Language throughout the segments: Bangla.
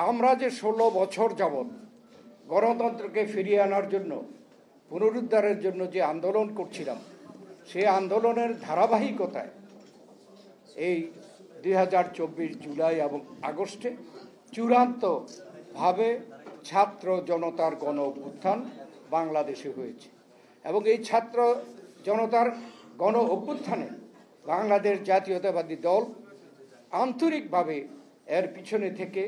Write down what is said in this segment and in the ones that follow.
আমরা যে 16 বছর যাবৎ গণতন্ত্রকে ফিরিয়ে আনার জন্য, পুনরুদ্ধারের জন্য যে আন্দোলন করছিলাম, সেই আন্দোলনের ধারাবাহিকতায় এই 2024 জুলাই এবং আগস্টে চূড়ান্তভাবে ছাত্র জনতার গণ অভ্যুত্থান বাংলাদেশে হয়েছে। এবং এই ছাত্র জনতার গণ অভ্যুত্থানে বাংলাদেশ জাতীয়তাবাদী দল আন্তরিকভাবে এর পিছনে থেকে,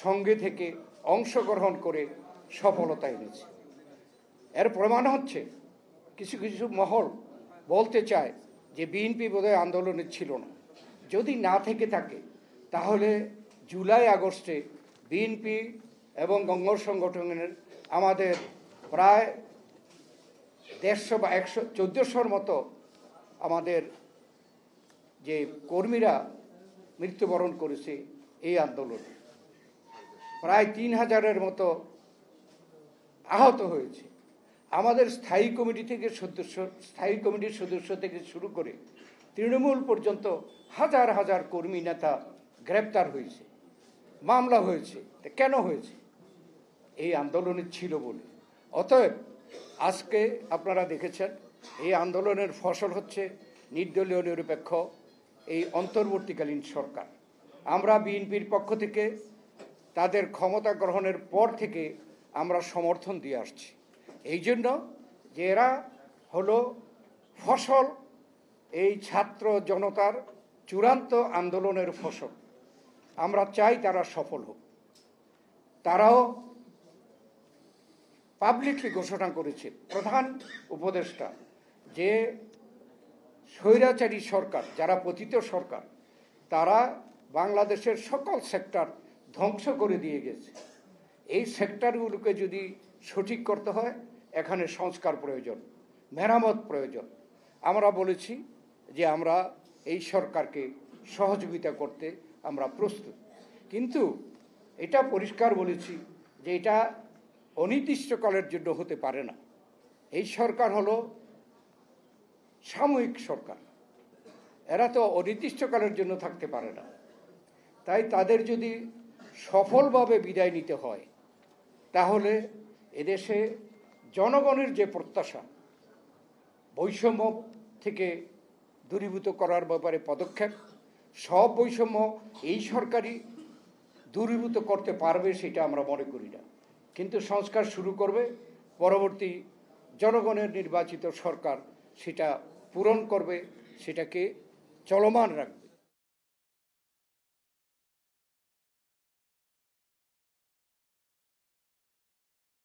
সঙ্গে থেকে অংশগ্রহণ করে সফলতা এনেছে। এর প্রমাণ হচ্ছে কিছু কিছু মহল বলতে চায় যে বিএনপি বোধহয় আন্দোলনে ছিল না। যদি না থেকে থাকে তাহলে জুলাই আগস্টে বিএনপি এবং অঙ্গ সংগঠনের আমাদের প্রায় 150 বা 1400 মতো আমাদের যে কর্মীরা মৃত্যুবরণ করেছে এই আন্দোলনে, প্রায় 3000-এর মতো আহত হয়েছে। আমাদের স্থায়ী কমিটির সদস্য থেকে শুরু করে তৃণমূল পর্যন্ত হাজার হাজার কর্মী নেতা গ্রেপ্তার হয়েছে, মামলা হয়েছে। কেন হয়েছে? এই আন্দোলনে ছিল বলে। অতএব আজকে আপনারা দেখেছেন এই আন্দোলনের ফসল হচ্ছে নির্দলীয় নিরপেক্ষ এই অন্তর্বর্তীকালীন সরকার। আমরা বিএনপির পক্ষ থেকে তাদের ক্ষমতা গ্রহণের পর থেকে আমরা সমর্থন দিয়ে আসছি, এই জন্য যে এরা হলো ফসল এই ছাত্র জনতার চূড়ান্ত আন্দোলনের ফসল। আমরা চাই তারা সফল হোক। তারাও পাবলিকলি ঘোষণা করেছে প্রধান উপদেষ্টা যে স্বৈরাচারী সরকার, যারা পতিত সরকার, তারা বাংলাদেশের সকল সেক্টর ধ্বংস করে দিয়ে গেছে। এই সেক্টরগুলোকে যদি সঠিক করতে হয় এখানে সংস্কার প্রয়োজন, মেরামত প্রয়োজন। আমরা বলেছি যে আমরা এই সরকারকে সহযোগিতা করতে আমরা প্রস্তুত, কিন্তু এটা পরিষ্কার বলেছি যে এটা অনির্দিষ্টকালের জন্য হতে পারে না। এই সরকার হলো সাময়িক সরকার, এরা তো অনির্দিষ্টকালের জন্য থাকতে পারে না। তাই তাদের যদি সফলভাবে বিদায় নিতে হয় তাহলে এদেশে জনগণের যে প্রত্যাশা, বৈষম্য থেকে দূরীভূত করার ব্যাপারে পদক্ষেপ, সব বৈষম্য এই সরকারই দূরীভূত করতে পারবে সেটা আমরা মনে করি না। কিন্তু সংস্কার শুরু করবে, পরবর্তী জনগণের নির্বাচিত সরকার সেটা পূরণ করবে, সেটাকে চলমান রাখবে।